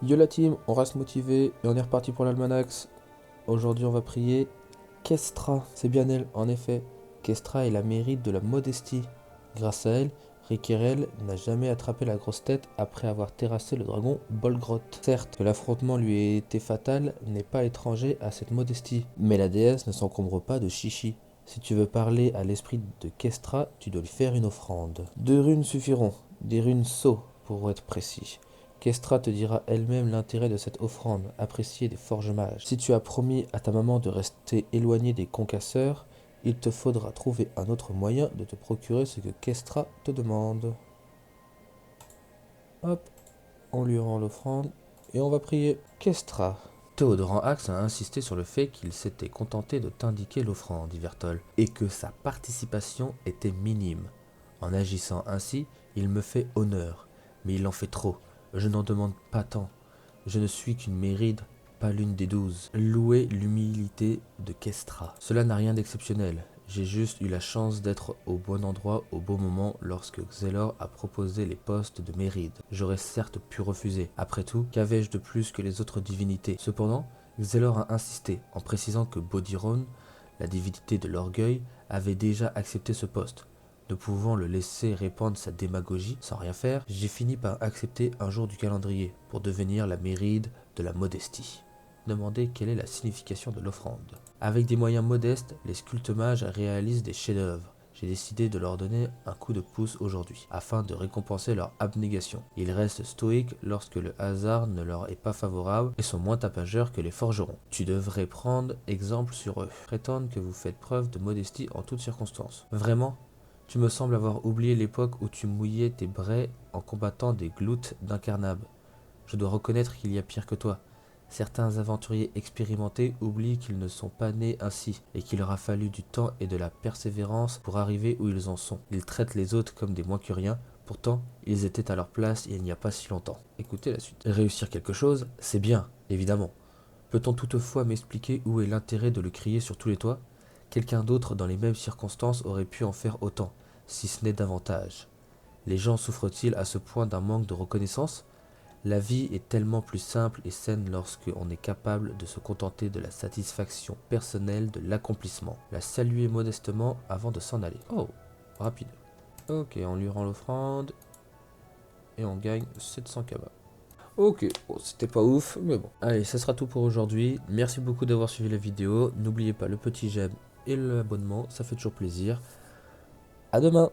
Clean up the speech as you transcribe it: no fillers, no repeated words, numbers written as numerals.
Yo la team, on reste motivé et on est reparti pour l'Almanax. Aujourd'hui on va prier Kestra, c'est bien elle, en effet. Kestra est la mérite de la modestie. Grâce à elle, Riquerel n'a jamais attrapé la grosse tête après avoir terrassé le dragon Bolgroth. Certes, que l'affrontement lui ait été fatal n'est pas étranger à cette modestie, mais la déesse ne s'encombre pas de chichi. Si tu veux parler à l'esprit de Kestra, tu dois lui faire une offrande. 2 runes suffiront, des runes sceaux pour être précis. Kestra te dira elle-même l'intérêt de cette offrande, appréciée des forges mages. Si tu as promis à ta maman de rester éloignée des concasseurs, il te faudra trouver un autre moyen de te procurer ce que Kestra te demande. Hop, on lui rend l'offrande et on va prier. Kestra. Théodoran Axe a insisté sur le fait qu'il s'était contenté de t'indiquer l'offrande, dit Vertol, et que sa participation était minime. En agissant ainsi, il me fait honneur, mais il en fait trop. Je n'en demande pas tant. Je ne suis qu'une Méride, pas l'une des 12. Louez l'humilité de Kestra. Cela n'a rien d'exceptionnel. J'ai juste eu la chance d'être au bon endroit au bon moment lorsque Xelor a proposé les postes de Méride. J'aurais certes pu refuser. Après tout, qu'avais-je de plus que les autres divinités? Cependant, Xelor a insisté en précisant que Bodiron, la divinité de l'orgueil, avait déjà accepté ce poste. Ne pouvant le laisser répandre sa démagogie sans rien faire, j'ai fini par accepter un jour du calendrier pour devenir la Méride de la modestie. Demandez quelle est la signification de l'offrande. Avec des moyens modestes, les sculptes mages réalisent des chefs-d'œuvre. J'ai décidé de leur donner un coup de pouce aujourd'hui, afin de récompenser leur abnégation. Ils restent stoïques lorsque le hasard ne leur est pas favorable et sont moins tapageurs que les forgerons. Tu devrais prendre exemple sur eux. Prétendre que vous faites preuve de modestie en toutes circonstances. Vraiment? Tu me sembles avoir oublié l'époque où tu mouillais tes braies en combattant des gloutes d'incarnables. Je dois reconnaître qu'il y a pire que toi. Certains aventuriers expérimentés oublient qu'ils ne sont pas nés ainsi, et qu'il leur a fallu du temps et de la persévérance pour arriver où ils en sont. Ils traitent les autres comme des moins que rien, pourtant ils étaient à leur place il n'y a pas si longtemps. Écoutez la suite. Réussir quelque chose, c'est bien, évidemment. Peut-on toutefois m'expliquer où est l'intérêt de le crier sur tous les toits? Quelqu'un d'autre dans les mêmes circonstances aurait pu en faire autant, si ce n'est davantage. Les gens souffrent-ils à ce point d'un manque de reconnaissance? La vie est tellement plus simple et saine lorsque on est capable de se contenter de la satisfaction personnelle de l'accomplissement. La saluer modestement avant de s'en aller. Oh, rapide. Ok, on lui rend l'offrande et on gagne 700 kb. Ok, bon, c'était pas ouf, mais bon. Allez, ça sera tout pour aujourd'hui. Merci beaucoup d'avoir suivi la vidéo. N'oubliez pas le petit j'aime et l'abonnement, ça fait toujours plaisir. À demain!